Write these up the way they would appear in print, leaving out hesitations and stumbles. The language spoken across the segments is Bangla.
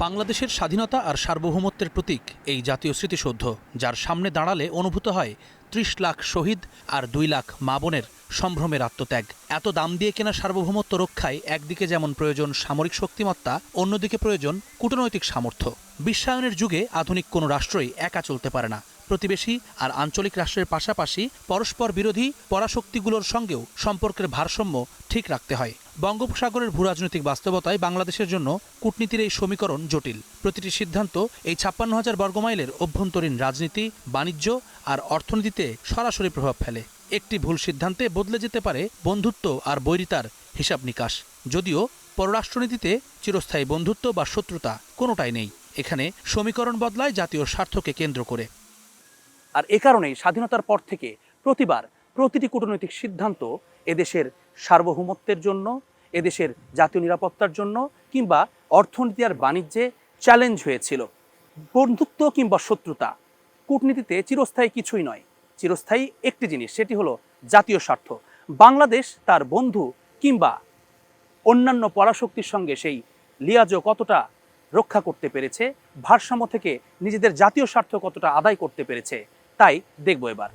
বাংলাদেশের স্বাধীনতা আর সার্বভৌমত্বের প্রতীক এই জাতীয় স্মৃতিসৌধ, যার সামনে দাঁড়ালে অনুভূত হয় ৩০ লাখ শহীদ আর ২ লাখ মা বোনের সম্ভ্রমের আত্মত্যাগ। এত দাম দিয়ে কেনা সার্বভৌমত্ব রক্ষায় একদিকে যেমন প্রয়োজন সামরিক শক্তিমত্তা, অন্যদিকে প্রয়োজন কূটনৈতিক সামর্থ্য। বিশ্বায়নের যুগে আধুনিক কোনো রাষ্ট্রই একা চলতে পারে না। প্রতিবেশী আর আঞ্চলিক রাষ্ট্রের পাশাপাশি পরস্পর বিরোধী পরাশক্তিগুলোর সঙ্গেও সম্পর্কের ভারসাম্য ঠিক রাখতে হয়। বঙ্গোপসাগরের ভূরাজনৈতিক বাস্তবতায় বাংলাদেশের জন্য কূটনীতির এই সমীকরণ জটিল। প্রতিটি সিদ্ধান্ত এই ৫৬,০০০ বর্গমাইলের অভ্যন্তরীণ রাজনীতি, বাণিজ্য আর অর্থনীতিতে সরাসরি প্রভাব ফেলে। একটি ভুল সিদ্ধান্তে বদলে যেতে পারে বন্ধুত্ব আর বৈরিতার হিসাব নিকাশ। যদিও পররাষ্ট্রনীতিতে চিরস্থায়ী বন্ধুত্ব বা শত্রুতা কোনোটাই নেই। এখানে সমীকরণ বদলায় জাতীয় স্বার্থকে কেন্দ্র করে। আর এ কারণেই স্বাধীনতার পর থেকে প্রতিটি কূটনৈতিক সিদ্ধান্ত এদেশের সার্বভৌমত্বের জন্য, এদেশের জাতীয় নিরাপত্তার জন্য কিংবা অর্থনীতি আর বাণিজ্যে চ্যালেঞ্জ হয়েছিল। বন্ধুত্ব কিংবা শত্রুতা কূটনীতিতে চিরস্থায়ী কিছুই নয়। চিরস্থায়ী একটি জিনিস, সেটি হলো জাতীয় স্বার্থ। বাংলাদেশ তার বন্ধু কিংবা অন্যান্য পরাশক্তির সঙ্গে সেই লিয়াজো কতটা রক্ষা করতে পেরেছে, ভারসাম্য থেকে নিজেদের জাতীয় স্বার্থ কতটা আদায় করতে পেরেছে, তাই দেখব এবার।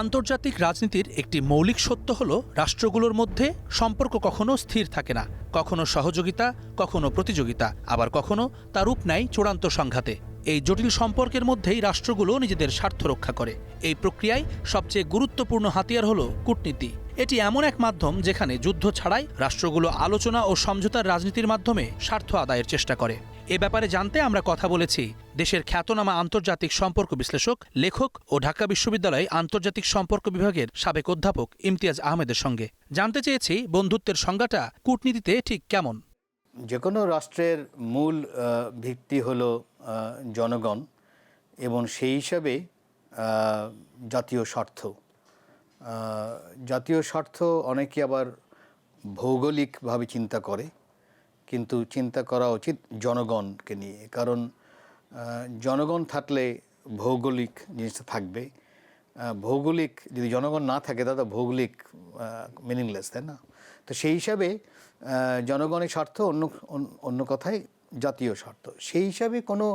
আন্তর্জাতিক রাজনীতির একটি মৌলিক সত্য হল, রাষ্ট্রগুলোর মধ্যে সম্পর্ক কখনো স্থির থাকে না। কখনো সহযোগিতা, কখনো প্রতিযোগিতা, আবার কখনো তার রূপ নেয় চূড়ান্ত সংঘাতে। এই জটিল সম্পর্কের মধ্যেই রাষ্ট্রগুলো নিজেদের স্বার্থ রক্ষা করে। এই প্রক্রিয়ায় সবচেয়ে গুরুত্বপূর্ণ হাতিয়ার হল কূটনীতি। এটি এমন এক মাধ্যম যেখানে যুদ্ধ ছাড়াই রাষ্ট্রগুলো আলোচনা ও সমঝোতার রাজনীতির মাধ্যমে স্বার্থ আদায়ের চেষ্টা করে। এ ব্যাপারে জানতে আমরা কথা বলেছি দেশের খ্যাতনামা আন্তর্জাতিক সম্পর্ক বিশ্লেষক, লেখক ও ঢাকা বিশ্ববিদ্যালয় আন্তর্জাতিক সম্পর্ক বিভাগের সাবেক অধ্যাপক ইমতিয়াজ আহমেদের সঙ্গে। জানতে চেয়েছি বন্ধুত্বের সংজ্ঞাটা কূটনীতিতে ঠিক কেমন। যে কোনো রাষ্ট্রের মূল ভিত্তি হলো জনগণ এবং সেই হিসাবে জাতীয় স্বার্থ। জাতীয় স্বার্থ অনেকে আবার ভৌগোলিকভাবে চিন্তা করে, কিন্তু চিন্তা করা উচিত জনগণকে নিয়ে। কারণ জনগণ থাকলে ভৌগোলিক জিনিসটা থাকবে। ভৌগোলিক যদি জনগণ না থাকে তাহলে ভৌগোলিক মিনিংলেস, তাই না? তো সেই হিসাবে জনগণের স্বার্থ, অন্য কথায় জাতীয় স্বার্থ। সেই হিসাবে কোনো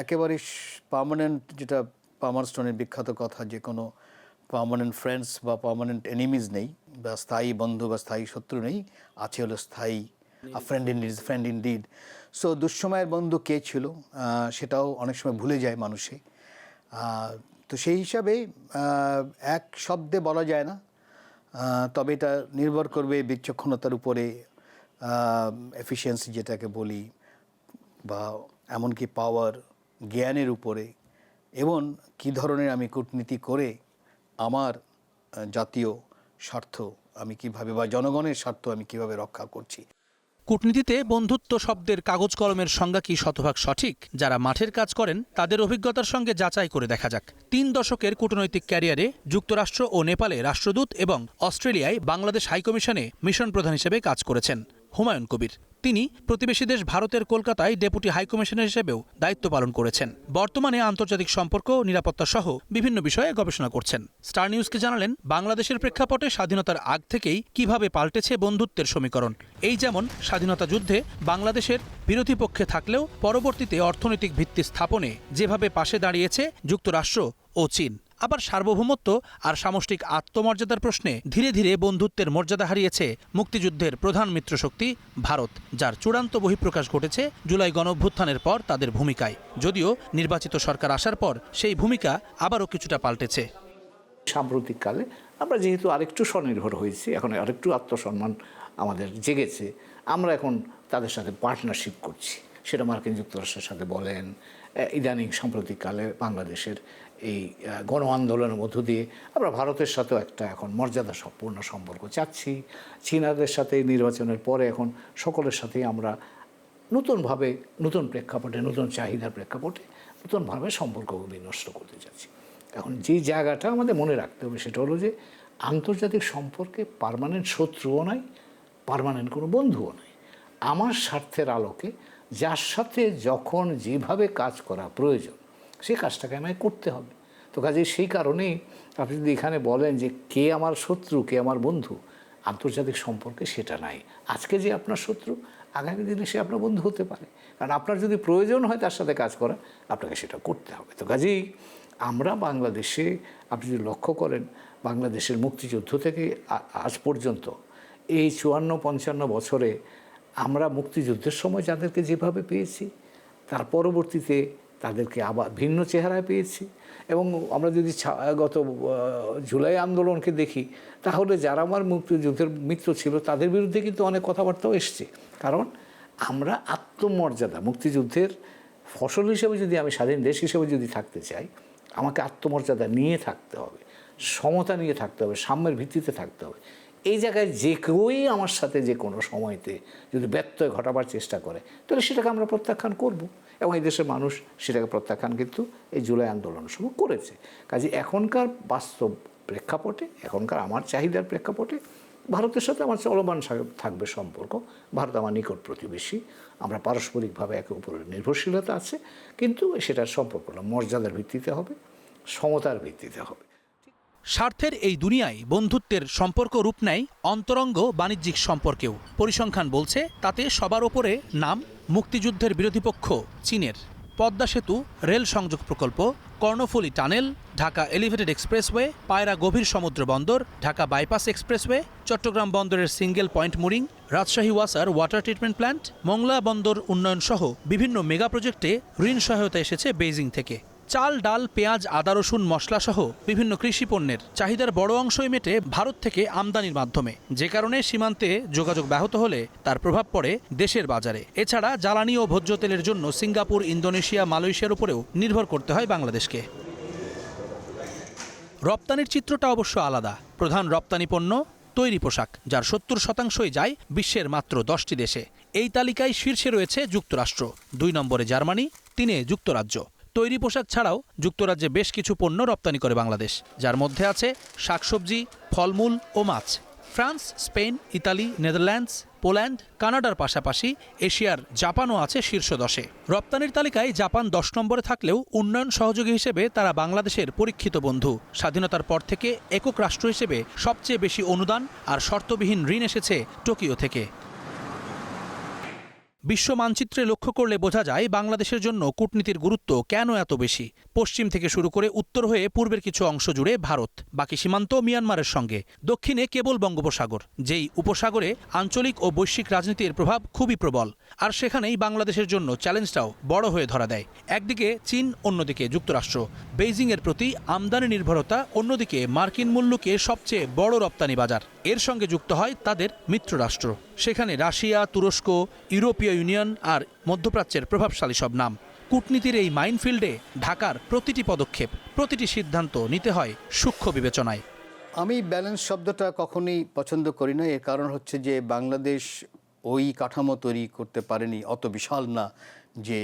একেবারে পার্মানেন্ট, যেটা পামারস্টোনের বিখ্যাত কথা, যে কোনো পার্মানেন্ট ফ্রেন্ডস বা পার্মানেন্ট এনিমিজ নেই, বা স্থায়ী বন্ধু বা স্থায়ী শত্রু নেই। আছে হলো স্থায়ী ফ্রেন্ড ইন ডিড। সো দুঃসময়ের বন্ধু কে ছিল সেটাও অনেক সময় ভুলে যায় মানুষে। তো সেই হিসাবে এক শব্দে বলা যায় না, তবে এটা নির্ভর করবে বিচক্ষণতার উপরে, এফিসিয়েন্সি যেটাকে বলি, বা এমনকি পাওয়ার, জ্ঞানের উপরে, এবং কী ধরনের আমি কূটনীতি করে আমার জাতীয় স্বার্থ আমি কিভাবে, বা জনগণের স্বার্থ আমি কিভাবে রক্ষা করছি। কূটনীতিতে বন্ধুত্ব শব্দের কাগজ কলমের সংজ্ঞা কি শতভাগ সঠিক? যারা মাঠের কাজ করেন তাদের অভিজ্ঞতার সঙ্গে যাচাই করে দেখা যাক। ৩ দশকের কূটনৈতিক ক্যারিয়ারে যুক্তরাষ্ট্র ও নেপালে রাষ্ট্রদূত এবং অস্ট্রেলিয়ায় বাংলাদেশ হাইকমিশনে মিশন প্রধান হিসেবে কাজ করেছেন হুমায়ুন কবির। তিনি প্রতিবেশী দেশ ভারতের কলকাতায় ডেপুটি হাইকমিশনার হিসেবেও দায়িত্ব পালন করেছেন। বর্তমানে আন্তর্জাতিক সম্পর্ক, নিরাপত্তা সহ বিভিন্ন বিষয়ে গবেষণা করছেন। স্টার নিউজকে জানালেন বাংলাদেশের প্রেক্ষাপটে স্বাধীনতার আগ থেকেই কিভাবে পাল্টেছে বন্ধুত্বের সমীকরণ। এই যেমন স্বাধীনতা যুদ্ধে বাংলাদেশের বিরোধী পক্ষে থাকলেও পরবর্তীতে অর্থনৈতিক ভিত্তি স্থাপনে যেভাবে পাশে দাঁড়িয়েছে যুক্তরাষ্ট্র ও চীন। আবার সার্বভৌমত্ব আর সামষ্টিক আত্মমর্যাদার প্রশ্নে ধীরে ধীরে বন্ধুত্বের মর্যাদা হারিয়েছে মুক্তিযুদ্ধের প্রধান মিত্রশক্তি ভারত, যার চূড়ান্ত বহিঃপ্রকাশ ঘটেছে জুলাই গণঅভ্যুত্থানের পর তাদের ভূমিকায়। যদিও নির্বাচিত সরকার আসার পর সেই ভূমিকা আবারও কিছুটা পাল্টেছে। সাম্প্রতিককালে আমরা যেহেতু আরেকটু স্বনির্ভর হয়েছি, এখন আরেকটু আত্মসম্মান আমাদের জেগেছে, আমরা এখন তাদের সাথে পার্টনারশিপ করছি। সেটা মার্কিন যুক্তরাষ্ট্রের সাথে বলেন, ইদানিং সাম্প্রতিককালে বাংলাদেশের এই গণ আন্দোলনের মধ্য দিয়ে আমরা ভারতের সাথেও একটা এখন মর্যাদাপূর্ণ সম্পর্ক চাচ্ছি। চীনাদের সাথে নির্বাচনের পরে এখন সকলের সাথেই আমরা নতুনভাবে, নতুন প্রেক্ষাপটে, নতুন চাহিদার প্রেক্ষাপটে নতুনভাবে সম্পর্ক বিনষ্ট করতে চাচ্ছি। এখন যে জায়গাটা আমাদের মনে রাখতে হবে সেটা হলো যে আন্তর্জাতিক সম্পর্কে পার্মানেন্ট শত্রুও নয়, পার্মানেন্ট কোনো বন্ধুও নয়। আমার স্বার্থের আলোকে যার সাথে যখন যেভাবে কাজ করা প্রয়োজন সেই কাজটাকে আমায় করতে হবে। তো কাজে সেই কারণেই আপনি যদি এখানে বলেন যে কে আমার শত্রু, কে আমার বন্ধু, আন্তর্জাতিক সম্পর্কে সেটা নাই। আজকে যে আপনার শত্রু, আগামী দিনে সে আপনার বন্ধু হতে পারে, কারণ আপনার যদি প্রয়োজন হয় তার সাথে কাজ করা, আপনাকে সেটা করতে হবে। তো কাজেই আমরা বাংলাদেশে, আপনি যদি লক্ষ্য করেন, বাংলাদেশের মুক্তিযুদ্ধ থেকে আজ পর্যন্ত এই 54-55 বছরে আমরা মুক্তিযুদ্ধের সময় যাদেরকে যেভাবে পেয়েছি, তার পরবর্তীতে তাদেরকে আবার ভিন্ন চেহারায় পেয়েছি। এবং আমরা যদি গত জুলাই আন্দোলনকে দেখি, তাহলে যারা আমার মুক্তিযুদ্ধের মিত্র ছিল তাদের বিরুদ্ধে কিন্তু অনেক কথাবার্তাও এসছে। কারণ আমরা আত্মমর্যাদা, মুক্তিযুদ্ধের ফসল হিসেবে যদি আমি স্বাধীন দেশ হিসেবে যদি থাকতে চাই, আমাকে আত্মমর্যাদা নিয়ে থাকতে হবে, সমতা নিয়ে থাকতে হবে, সাম্যের ভিত্তিতে থাকতে হবে। এই জায়গায় যে কেউই আমার সাথে যে কোনো সময়তে যদি ব্যত্যয় ঘটাবার চেষ্টা করে, তাহলে সেটাকে আমরা প্রত্যাখ্যান করব। এবং এই দেশের মানুষ সেটাকে প্রত্যাখ্যান কিন্তু এই জুলাই আন্দোলন সময় করেছে। কাজে এখনকার বাস্তব প্রেক্ষাপটে, এখনকার আমার চাহিদার প্রেক্ষাপটে ভারতের সাথে আমার চলমান থাকবে সম্পর্ক। ভারত আমার নিকট প্রতিবেশী, আমরা পারস্পরিকভাবে একে অপরের নির্ভরশীলতা আছে, কিন্তু সেটার সম্পর্কটা মর্যাদার ভিত্তিতে হবে, সমতার ভিত্তিতে হবে। স্বার্থের এই দুনিয়ায় বন্ধুত্বের সম্পর্ক রূপ নেয় অন্তরঙ্গ বাণিজ্যিক সম্পর্কেও। পরিসংখ্যান বলছে তাতে সবার ওপরে নাম মুক্তিযুদ্ধের বিরোধী পক্ষ চীনের। পদ্মা সেতু, রেল সংযোগ প্রকল্প, Karnaphuli tunnel, Dhaka elevated expressway, পায়রা গভীর সমুদ্র বন্দর, ঢাকা বাইপাস এক্সপ্রেসওয়ে, চট্টগ্রাম বন্দরের সিঙ্গেল পয়েন্ট মুরিং, রাজশাহী ওয়াসার ওয়াটার ট্রিটমেন্ট প্ল্যান্ট, মংলা বন্দর উন্নয়ন সহ বিভিন্ন মেগা প্রজেক্টে ঋণ সহায়তা এসেছে বেইজিং থেকে। চাল, ডাল, পেঁয়াজ, আদা, রসুন, মশলা সহ বিভিন্ন কৃষি পণ্যের চাহিদার বড় অংশই মেটে ভারত থেকে আমদানির মাধ্যমে, যে কারণে সীমান্তে যোগাযোগ ব্যাহত হলে তার প্রভাব পড়ে দেশের বাজারে। এছাড়া জ্বালানি ও ভোজ্য তেলের জন্য সিঙ্গাপুর, ইন্দোনেশিয়া, মালয়েশিয়ার উপরেও নির্ভর করতে হয় বাংলাদেশকে। রপ্তানির চিত্রটা অবশ্য আলাদা। প্রধান রপ্তানি পণ্য তৈরি পোশাক, যার 70% যায় বিশ্বের মাত্র 10টি দেশে। এই তালিকায় শীর্ষে রয়েছে যুক্তরাষ্ট্র, 2 নম্বরে জার্মানি, 3-এ যুক্তরাজ্য। তৈরি পোশাক ছাড়াও যুক্তরাজ্যে বেশ কিছু পণ্য রপ্তানি করে বাংলাদেশ, যার মধ্যে আছে শাকসবজি, ফলমূল ও মাছ। France, Spain, Italy, Netherlands, Poland, কানাডার পাশাপাশি এশিয়ার জাপানও আছে শীর্ষ 10-এ। রপ্তানির তালিকায় জাপান 10 নম্বরে থাকলেও উন্নয়ন সহযোগী হিসেবে তারা বাংলাদেশের পরীক্ষিত বন্ধু। স্বাধীনতার পর থেকে একক রাষ্ট্র হিসেবে সবচেয়ে বেশি অনুদান আর শর্তবিহীন ঋণ এসেছে টোকিও থেকে। বিশ্ব মানচিত্রে লক্ষ্য করলে বোঝা যায় বাংলাদেশের জন্য কূটনীতির গুরুত্ব কেন এত বেশি। পশ্চিম থেকে শুরু করে উত্তর হয়ে পূর্বের কিছু অংশ জুড়ে ভারত, বাকি সীমান্ত মিয়ানমারের সঙ্গে, দক্ষিণে কেবল বঙ্গোপসাগর, যেই উপসাগরে আঞ্চলিক ও বৈশ্বিক রাজনীতির প্রভাব খুবই প্রবল। আর সেখানেই বাংলাদেশের জন্য চ্যালেঞ্জটাও বড় হয়ে ধরা দেয়। একদিকে চীন, অন্যদিকে যুক্তরাষ্ট্র। বেইজিংয়ের প্রতি আমদানি নির্ভরতা, অন্যদিকে মার্কিন মূল্যকে সবচেয়ে বড় রপ্তানি বাজার। এর সঙ্গে যুক্ত হয় তাদের মিত্ররাষ্ট্র, সেখানে রাশিয়া, তুরস্ক, ইউরোপীয় ইউনিয়ন আর মধ্যপ্রাচ্যের প্রভাবশালী সব নাম। কূটনীতির এই মাইনফিল্ডে ঢাকার প্রতিটি পদক্ষেপ, প্রতিটি সিদ্ধান্ত নিতে হয় সূক্ষ্ম বিবেচনায়। আমি ব্যালেন্স শব্দটা কখনোই পছন্দ করি না। এর কারণ হচ্ছে যে বাংলাদেশ ওই কাঠামো তৈরি করতে পারেনি, অত বিশাল না যে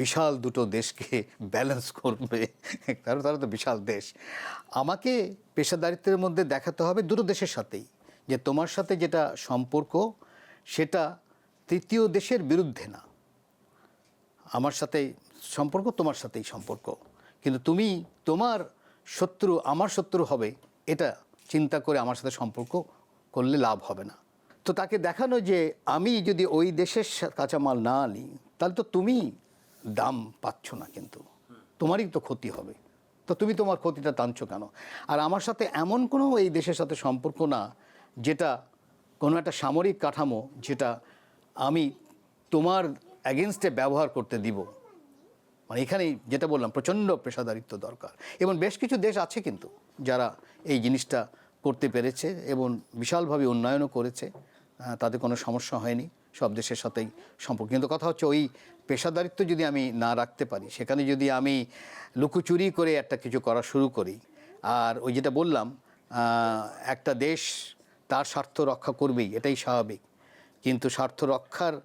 বিশাল দুটো দেশকে ব্যালেন্স করবে, কারণ তারা তো বিশাল দেশ। আমাকে পেশাদারিত্বের মধ্যে দেখাতে হবে দুটো দেশের সাথেই, যে তোমার সাথে যেটা সম্পর্ক সেটা তৃতীয় দেশের বিরুদ্ধে না। আমার সাথে সম্পর্ক, তোমার সাথেই সম্পর্ক, কিন্তু তুমি তোমার শত্রু আমার শত্রু হবে এটা চিন্তা করে আমার সাথে সম্পর্ক করলে লাভ হবে না। তো তাকে দেখানো যে আমি যদি ওই দেশের কাঁচামাল না আনি তাহলে তো তুমি দাম পাচ্ছ না, কিন্তু তোমারই তো ক্ষতি হবে, তো তুমি তোমার ক্ষতিটা টানছো কেন? আর আমার সাথে এমন কোনো এই দেশের সাথে সম্পর্ক না যেটা কোনো একটা সামরিক কাঠামো যেটা আমি তোমার অ্যাগেনস্টে ব্যবহার করতে দিব। মানে এখানেই যেটা বললাম, প্রচণ্ড পেশাদারিত্ব দরকার। এবং বেশ কিছু দেশ আছে কিন্তু যারা এই জিনিসটা করতে পেরেছে এবং বিশালভাবে উন্নয়নও করেছে, তাদের কোনো সমস্যা হয়নি, সব দেশের সাথেই সম্পর্ক। কিন্তু কথা হচ্ছে ওই পেশাদারিত্ব যদি আমি না রাখতে পারি, সেখানে যদি আমি লুকোচুরি করে একটা কিছু করা শুরু করি, আর ওই যেটা বললাম একটা দেশ তার স্বার্থ রক্ষা করবেই, এটাই স্বাভাবিক, কিন্তু স্বার্থ রক্ষার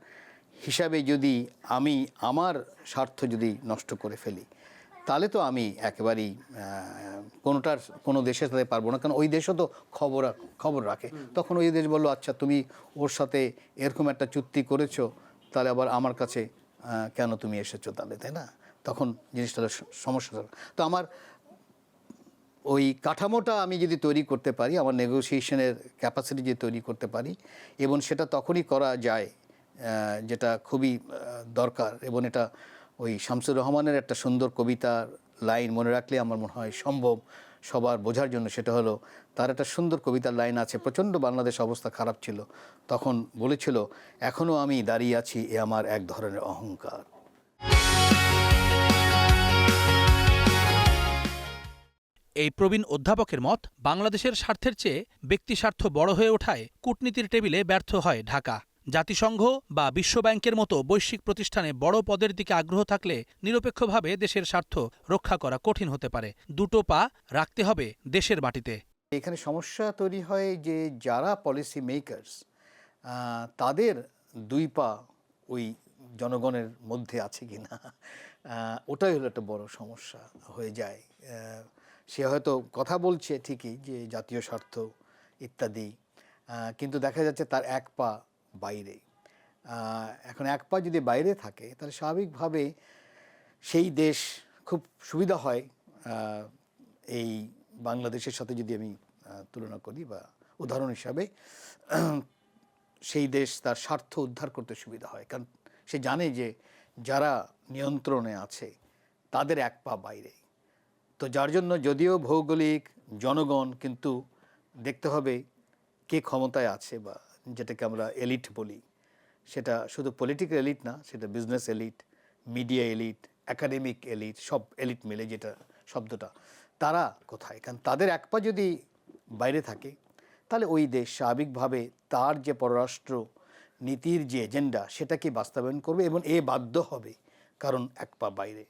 হিসাবে যদি আমি আমার স্বার্থ যদি নষ্ট করে ফেলি তাহলে তো আমি একেবারেই কোনো দেশের সাথে পারবো না। কারণ ওই দেশও তো খবর রাখে। তখন ওই দেশ বললো আচ্ছা তুমি ওর সাথে এরকম একটা চুক্তি করেছো, তাহলে আবার আমার কাছে কেন তুমি এসেছো তাহলে, তাই না? তখন জিনিসটা সমস্যা। তো আমার ওই কাঠামোটা আমি যদি তৈরি করতে পারি, আমার নেগোসিয়েশনের ক্যাপাসিটি যদি তৈরি করতে পারি, এবং সেটা তখনই করা যায় যেটা খুবই দরকার। এবং এটা ওই শামসুর রহমানের একটা সুন্দর কবিতার লাইন মনে রাখলে আমার মনে হয় সম্ভব সবার বোঝার জন্য। সেটা হলো, তার একটা সুন্দর কবিতার লাইন আছে, প্রচণ্ড বাংলাদেশ অবস্থা খারাপ ছিল, তখন বলেছিল, এখনও আমি দাঁড়িয়ে আছি, এ আমার এক ধরনের অহংকার। এই প্রবীণ অধ্যাপকের মত, বাংলাদেশের স্বার্থের চেয়ে ব্যক্তি স্বার্থ বড় হয়ে ওঠায় কূটনীতির টেবিলে ব্যর্থ হয় ঢাকা। জাতিসংঘ বা বিশ্বব্যাংকের মতো বৈশ্বিক প্রতিষ্ঠানে বড় পদের দিকে আগ্রহ থাকলে নিরপেক্ষভাবে দেশের স্বার্থ রক্ষা করা কঠিন হতে পারে। দুটো পা রাখতে হবে দেশের মাটিতে। এখানে সমস্যা তৈরি হয় যে যারা পলিসি মেকারস, তাদের দুই পা ওই জনগণের মধ্যে আছে কি না, ওটাই হলো একটা বড় সমস্যা হয়ে যায়। সে হয়তো কথা বলছে ঠিকই যে জাতীয় স্বার্থ ইত্যাদি, কিন্তু দেখা যাচ্ছে তার এক পা বাইরে। এখন এক পা যদি বাইরে থাকে, তাহলে স্বাভাবিকভাবে সেই দেশ খুব সুবিধা হয়। এই বাংলাদেশের সাথে যদি আমি তুলনা করি বা উদাহরণ হিসাবে, সেই দেশ তার স্বার্থ উদ্ধার করতে সুবিধা হয়, কারণ সে জানে যে যারা নিয়ন্ত্রণে আছে তাদের এক পা বাইরে। তো যার জন্য যদিও ভৌগোলিক জনগণ, কিন্তু দেখতে হবে কে ক্ষমতায় আছে, বা যেটাকে আমরা এলিট বলি, সেটা শুধু পলিটিক্যাল এলিট না, সেটা business elite, media elite, academic elite, সব এলিট মিলে যেটা শব্দটা, তারা কোথায়? কারণ তাদের এক পা যদি বাইরে থাকে, তাহলে ওই দেশ স্বাভাবিকভাবে তার যে পররাষ্ট্র নীতির যে এজেন্ডা, সেটাকে বাস্তবায়ন করবে, এবং বাধ্য হবে, কারণ এক পা বাইরে।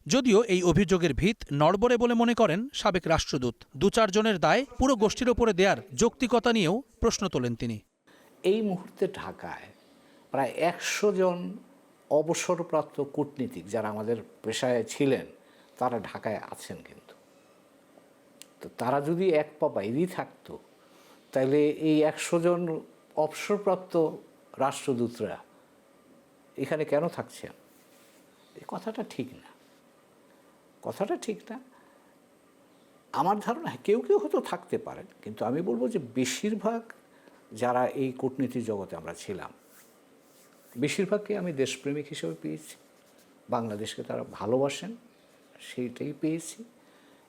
যদিও এই অভিযোগের ভিত নড়বড়ে বলে মনে করেন সাবেক রাষ্ট্রদূত। ২-৪ জনের দায় পুরো গোষ্ঠীর ওপরে দেয়ার যৌক্তিকতা নিয়েও প্রশ্ন তোলেন তিনি। এই মুহূর্তে ঢাকায় প্রায় ১০০ জন অবসরপ্রাপ্ত কূটনীতিক যারা আমাদের পেশায় ছিলেন, তারা ঢাকায় আছেন। কিন্তু তো তারা যদি এক পা বাইরেই থাকতো, তাহলে এই ১০০ জন অবসরপ্রাপ্ত রাষ্ট্রদূতরা এখানে কেন থাকছেন? এই কথাটা ঠিক না, কথাটা ঠিক না। আমার ধারণা কেউ কেউ হয়তো থাকতে পারেন, কিন্তু আমি বলবো যে বেশিরভাগ যারা এই কূটনীতি জগতে আমরা ছিলাম, বেশিরভাগকে আমি দেশপ্রেমিক হিসেবে পেয়েছি। বাংলাদেশকে তারা ভালোবাসেন, সেইটাই পেয়েছি,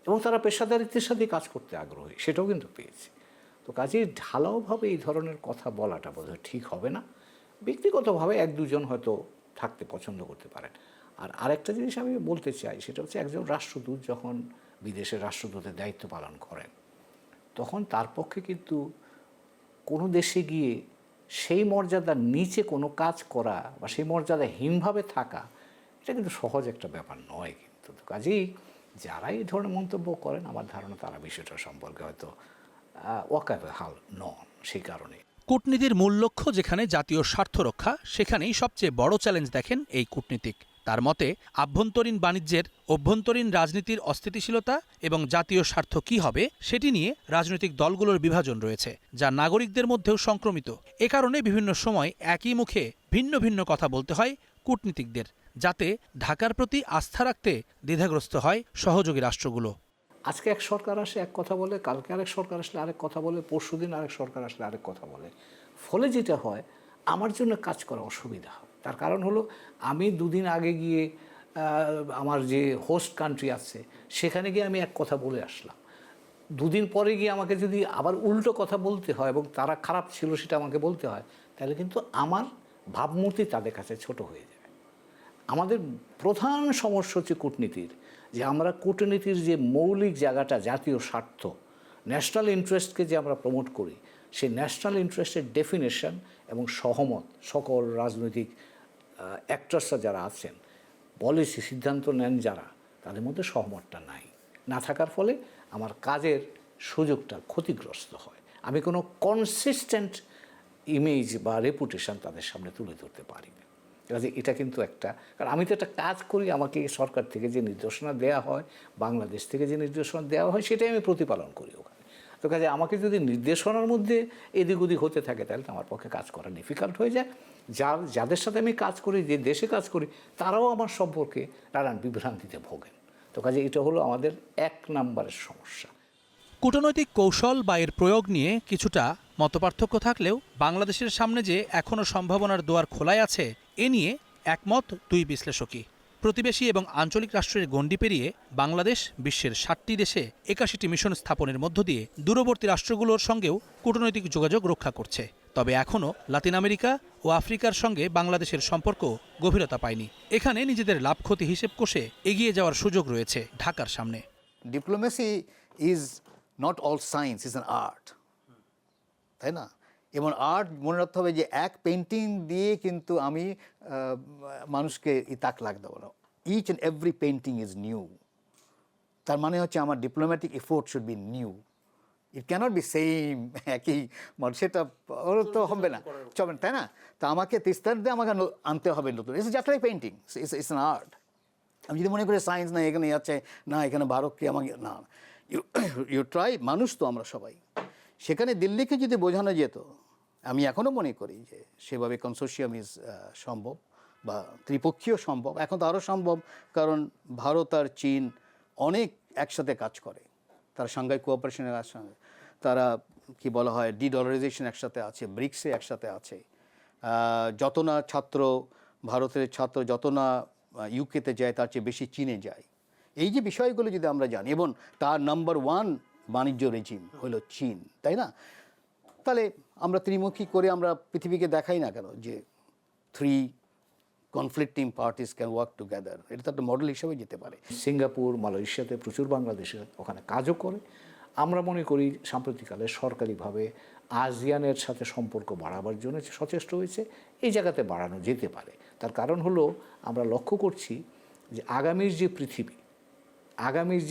এবং তারা পেশাদারিত্বের সাথে কাজ করতে আগ্রহী, সেটাও কিন্তু পেয়েছি। তো কাজেই ঢালাওভাবে এই ধরনের কথা বলাটা বোধহয় ঠিক হবে না। ব্যক্তিগতভাবে ১-২ জন হয়তো থাকতে পছন্দ করতে পারেন। আর আরেকটা জিনিস আমি বলতে চাই, সেটা হচ্ছে একজন রাষ্ট্রদূত যখন বিদেশের রাষ্ট্রদূতের দায়িত্ব পালন করেন, তখন তার পক্ষে কিন্তু কোনো দেশে গিয়ে সেই মর্যাদার নিচে কোনো কাজ করা বা সেই মর্যাদাহীনভাবে থাকা, এটা কিন্তু সহজ একটা ব্যাপার নয়। কিন্তু কাজেই যারা এই ধরনের মন্তব্য করেন, আমার ধারণা তারা বিষয়টা সম্পর্কে হয়তো ওয়াকিবহাল নন। সেই কারণে কূটনীতির মূল লক্ষ্য যেখানে জাতীয় স্বার্থ রক্ষা, সেখানেই সবচেয়ে বড় চ্যালেঞ্জ দেখেন এই কূটনীতিক। তার মতে, আভ্যন্তরীণ বাণিজ্যের, অভ্যন্তরীণ রাজনীতির অস্থিতিশীলতা এবং জাতীয় স্বার্থ কী হবে সেটি নিয়ে রাজনৈতিক দলগুলোর বিভাজন রয়েছে, যা নাগরিকদের মধ্যেও সংক্রমিত। এ কারণে বিভিন্ন সময় একই মুখে ভিন্ন ভিন্ন কথা বলতে হয় কূটনীতিকদের, যাতে ঢাকার প্রতি আস্থা রাখতে দ্বিধাগ্রস্ত হয় সহযোগী রাষ্ট্রগুলো। আজকে এক সরকার আসে এক কথা বলে, কালকে আরেক সরকার আসলে আরেক কথা বলে, পরশুদিন আরেক সরকার আসলে আরেক কথা বলে। ফলে যেটা হয়, আমার জন্য কাজ করা অসুবিধা হয়। তার কারণ হলো, আমি 2 দিন আগে গিয়ে আমার যে হোস্ট কান্ট্রি আছে সেখানে গিয়ে আমি এক কথা বলে আসলাম, 2 দিন পরে গিয়ে আমাকে যদি আবার উল্টো কথা বলতে হয় এবং তারা খারাপ ছিল সেটা আমাকে বলতে হয়, তাহলে কিন্তু আমার ভাবমূর্তি তাদের কাছে ছোট হয়ে যায়। আমাদের প্রধান সমস্যা হচ্ছে কূটনীতির, যে আমরা কূটনীতির যে মৌলিক জায়গাটা, জাতীয় স্বার্থ, ন্যাশনাল ইন্টারেস্টকে যে আমরা প্রমোট করি, সেই ন্যাশনাল ইন্টারেস্টের ডেফিনেশন এবং সহমত সকল রাজনৈতিক অ্যাক্টরসরা যারা আছেন, পলিসি সিদ্ধান্ত নেন যারা, তাদের মধ্যে সহমতটা নাই। না থাকার ফলে আমার কাজের সুযোগটা ক্ষতিগ্রস্ত হয়। আমি কোনো কনসিস্টেন্ট ইমেজ বা রেপুটেশন তাদের সামনে তুলে ধরতে পারি না। কাজে এটা কিন্তু একটা, কারণ আমি তো একটা কাজ করি, আমাকে সরকার থেকে যে নির্দেশনা দেওয়া হয়, বাংলাদেশ থেকে যে নির্দেশনা দেওয়া হয়, সেটাই আমি প্রতিপালন করি ওখানে। তো কাজে আমাকে যদি নির্দেশনার মধ্যে এদিক ওদিক হতে থাকে, তাহলে তো আমার পক্ষে কাজ করা ডিফিকাল্ট হয়ে যায়। যাদের সাথে আমি কাজ করি, যে দেশে কাজ করি, তারাও আমার সম্পর্কে নানান বিভ্রান্তিতে ভোগেন। তো কাজে এটা হলো আমাদের 1 নম্বরের সমস্যা। কূটনৈতিক কৌশল বা এর প্রয়োগ নিয়ে কিছুটা মতপার্থক্য থাকলেও বাংলাদেশের সামনে যে এখনও সম্ভাবনার দুয়ার খোলাই আছে এ নিয়ে একমত দুই বিশ্লেষকই। প্রতিবেশী এবং আঞ্চলিক রাষ্ট্রের গণ্ডি পেরিয়ে বাংলাদেশ বিশ্বের ৬০টি দেশে ৮১টি মিশন স্থাপনের মধ্য দিয়ে দূরবর্তী রাষ্ট্রগুলোর সঙ্গেও কূটনৈতিক যোগাযোগ রক্ষা করছে। তবে এখনও লাতিন আমেরিকা ও আফ্রিকার সঙ্গে বাংলাদেশের সম্পর্ক গভীরতা পায়নি। এখানে নিজেদের লাভ ক্ষতি হিসেব কষে এগিয়ে যাওয়ার সুযোগ রয়েছে ঢাকার সামনে। Diplomacy is not all science, is an art, তাই না? এবং আর্ট মনে রাখতে হবে যে এক পেন্টিং দিয়ে কিন্তু আমি মানুষকে তাক লাগ দেবো না। Each and every painting is new. তার মানে হচ্ছে আমার diplomatic effort should be new. It cannot be same একই মানে সেটা ওর তো হবে না, চলবে না, তাই না? তো আমাকে তিস্তার দিয়ে আমাকে আনতে হবে নতুন। It's just like painting, it's an art. আমি যদি মনে করি সায়েন্স না এখানে আছে না এখানে ভারতকে আমাকে না, ইউ ট্রাই, মানুষ তো আমরা সবাই। সেখানে দিল্লিকে যদি বোঝানো যেত, আমি এখনও মনে করি যে সেভাবে কনসোর্শিয়াম ইজ সম্ভব বা ত্রিপক্ষীয় সম্ভব। এখন তো আরও সম্ভব, কারণ ভারত আর চীন অনেক একসাথে কাজ করে। তারা সাংঘাই কোঅপারেশনের সঙ্গে, তারা কি বলা হয় ডিডলারাইজেশন একসাথে আছে, ব্রিক্সে একসাথে আছে। যত না ছাত্র, ভারতের ছাত্র যত না ইউকেতে যায় তার চেয়ে বেশি চীনে যায়। এই যে বিষয়গুলো যদি আমরা জানি, এবং তার নাম্বার 1 বাণিজ্য রেজিম হলো চীন, তাই না? তাহলে আমরা ত্রিমুখী করে আমরা পৃথিবীকে দেখাই না কেন যে 3 conflicting parties can work together. এটা তো একটা মডেল হিসেবে যেতে পারে। সিঙ্গাপুর, মালয়েশিয়াতে প্রচুর বাংলাদেশের ওখানে কাজও করে। আমরা মনে করি সাম্প্রতিককালে সরকারিভাবে আসিয়ানের সাথে সম্পর্ক বাড়াবার জন্য সচেষ্ট হয়েছে, এই জায়গাতে বাড়ানো যেতে পারে। তার কারণ হলো আমরা লক্ষ্য করছি যে আগামীর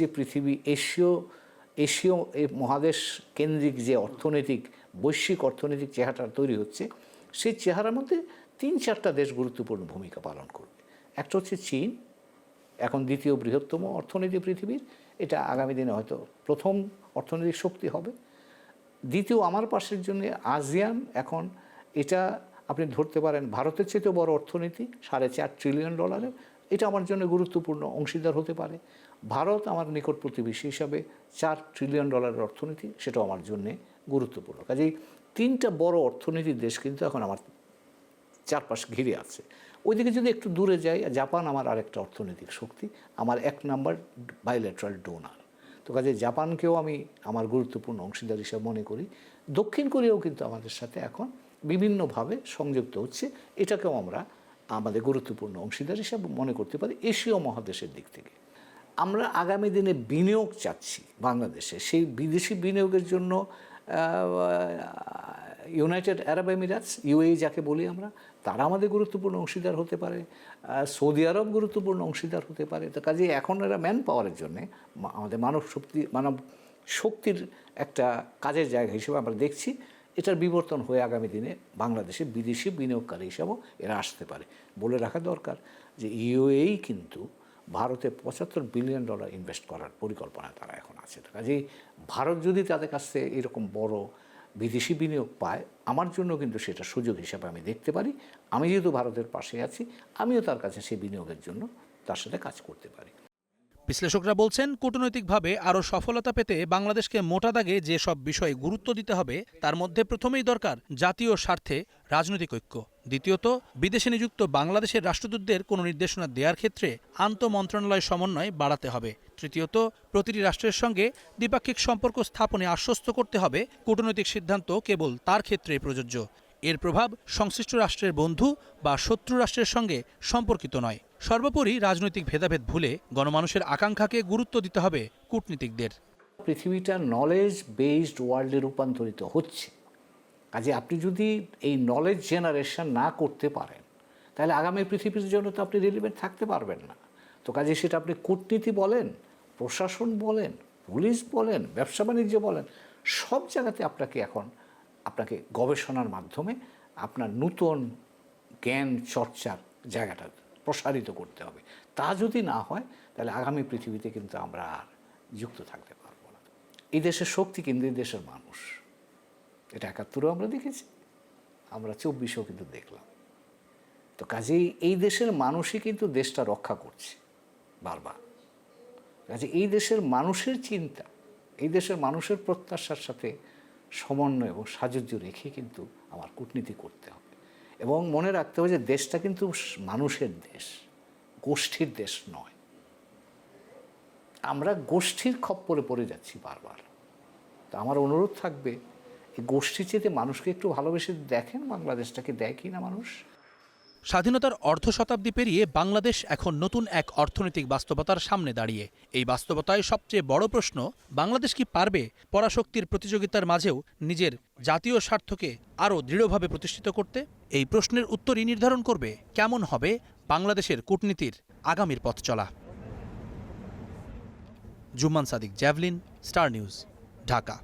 যে পৃথিবী এশীয় এই মহাদেশ কেন্দ্রিক যে অর্থনৈতিক বৈশ্বিক অর্থনৈতিক চেহারাটা তৈরি হচ্ছে, সেই চেহারার মধ্যে 3-4টা দেশ গুরুত্বপূর্ণ ভূমিকা পালন করবে। একটা হচ্ছে চীন, এখন দ্বিতীয় বৃহত্তম অর্থনীতি পৃথিবীর, এটা আগামী দিনে হয়তো প্রথম অর্থনৈতিক শক্তি হবে। দ্বিতীয় আমার পাশের জন্য আসিয়ান, এখন এটা আপনি ধরতে পারেন ভারতের চেয়েও বড় অর্থনীতি, $4.5 ট্রিলিয়ন। এটা আমার জন্য গুরুত্বপূর্ণ অংশীদার হতে পারে। ভারত আমার নিকট প্রতিবেশী হিসাবে $4 ট্রিলিয়ন অর্থনীতি, সেটাও আমার জন্যে গুরুত্বপূর্ণ। কাজেই 3টা বড় অর্থনীতির দেশ কিন্তু এখন আমার চারপাশ ঘিরে আছে। ওইদিকে যদি একটু দূরে যাই, জাপান আমার আরেকটা অর্থনৈতিক শক্তি, আমার 1 নাম্বার বাইল্যাটারাল ডোনার। তো কাজে জাপানকেও আমি আমার গুরুত্বপূর্ণ অংশীদার হিসাবে মনে করি। দক্ষিণ কোরিয়াও কিন্তু আমাদের সাথে এখন বিভিন্নভাবে সংযুক্ত হচ্ছে, এটাকেও আমরা আমাদের গুরুত্বপূর্ণ অংশীদার হিসাবে মনে করতে পারি এশীয় মহাদেশের দিক থেকে। আমরা আগামী দিনে বিনিয়োগ চাচ্ছি বাংলাদেশে, সেই বিদেশি বিনিয়োগের জন্য ইউনাইটেড আরব এমিরেটস, ইউএই যাকে বলি আমরা, তারা আমাদের গুরুত্বপূর্ণ অংশীদার হতে পারে, সৌদি আরব গুরুত্বপূর্ণ অংশীদার হতে পারে। তো কাজে এখন এরা ম্যান পাওয়ারের জন্যে আমাদের মানব শক্তির একটা কাজের জায়গা হিসেবে আমরা দেখছি। এটার বিবর্তন হয়ে আগামী দিনে বাংলাদেশে বিদেশি বিনিয়োগকারী হিসাবেও এরা আসতে পারে। বলে রাখা দরকার যে ইউএই কিন্তু ভারতে $75 বিলিয়ন ইনভেস্ট করার পরিকল্পনা তারা এখন আছে। কাজেই ভারত যদি তাদের কাছ থেকে এরকম বড় বিদেশি বিনিয়োগ পায়, আমার জন্য কিন্তু সেটা সুযোগ হিসাবে আমি দেখতে পারি। আমি যেহেতু ভারতের পাশে আছি, আমিও তার কাছে সেই বিনিয়োগের জন্য তার সাথে কাজ করতে পারি। বিশ্লেষকরা বলছেন, কূটনৈতিকভাবে আরও সফলতা পেতে বাংলাদেশকে মোটা দাগে যে সব বিষয়ে গুরুত্ব দিতে হবে তার মধ্যে প্রথমেই দরকার জাতীয় স্বার্থে রাজনৈতিক ঐক্য। দ্বিতীয়ত, বিদেশে নিযুক্ত বাংলাদেশের রাষ্ট্রদূতদের কোনো নির্দেশনা দেওয়ার ক্ষেত্রে আন্তঃমন্ত্রণালয় সমন্বয় বাড়াতে হবে। তৃতীয়ত, প্রতিটি রাষ্ট্রের সঙ্গে দ্বিপাক্ষিক সম্পর্ক স্থাপনে আশ্বস্ত করতে হবে কূটনৈতিক সিদ্ধান্ত কেবল তার ক্ষেত্রেই প্রযোজ্য। এর প্রভাব সংশ্লিষ্ট রাষ্ট্রের বন্ধু বা শত্রু রাষ্ট্রের সঙ্গে সম্পর্কিত নয়। সর্বোপরি রাজনৈতিক ভেদাভেদ ভুলে গণমানুষের আকাঙ্ক্ষাকে গুরুত্ব দিতে হবে কূটনীতিকদের। পৃথিবীটা নলেজ বেসড ওয়ার্ল্ডে রূপান্তরিত হচ্ছে। কাজে আপনি যদি এই নলেজ জেনারেশন না করতে পারেন, তাহলে আগামী পৃথিবীর জন্য তো আপনি রিলেভেন্ট থাকতে পারবেন না। তো কাজে সেটা আপনি কূটনীতি বলেন, প্রশাসন বলেন, পুলিশ বলেন, ব্যবসা বাণিজ্য বলেন, সব জায়গাতে আপনাকে গবেষণার মাধ্যমে আপনার নূতন জ্ঞান চর্চার জায়গাটা প্রসারিত করতে হবে। তা যদি না হয়, তাহলে আগামী পৃথিবীতে কিন্তু আমরা আর যুক্ত থাকতে পারবো না। এই দেশের শক্তি কিন্তু এই দেশের মানুষ। এটা 71-এও আমরা দেখেছি, আমরা 24-এও কিন্তু দেখলাম। তো কাজেই এই দেশের মানুষই কিন্তু দেশটা রক্ষা করছে বারবার। কাজে এই দেশের মানুষের চিন্তা, এই দেশের মানুষের প্রত্যাশার সাথে সমন্বয় এবং সাযুজ্য রেখে কিন্তু আমার কূটনীতি করতে হবে। এবং মনে রাখতে হবে যে দেশটা কিন্তু মানুষের দেশ, গোষ্ঠীর দেশ নয়। আমরা গোষ্ঠীর খপ্পরে পড়ে যাচ্ছি বারবার। তো আমার অনুরোধ থাকবে, এই গোষ্ঠী চেয়ে মানুষকে একটু ভালোবেসে দেখেন বাংলাদেশটাকে দেয় কি না মানুষ। স্বাধীনতার অর্ধ শতাব্দী পেরিয়ে বাংলাদেশ এখন নতুন এক অর্থনৈতিক বাস্তবতার সামনে দাঁড়িয়ে। এই বাস্তবতায় সবচেয়ে বড় প্রশ্ন, বাংলাদেশ কি পারবে পরাশক্তির প্রতিযোগিতার মাঝেও নিজের জাতীয় স্বার্থকে আরও দৃঢ়ভাবে প্রতিষ্ঠিত করতে? এই প্রশ্নের উত্তরই নির্ধারণ করবে কেমন হবে বাংলাদেশের কূটনীতির আগামীর পথ চলা। Jumman Sadiq, javelin, Star News, Dhaka.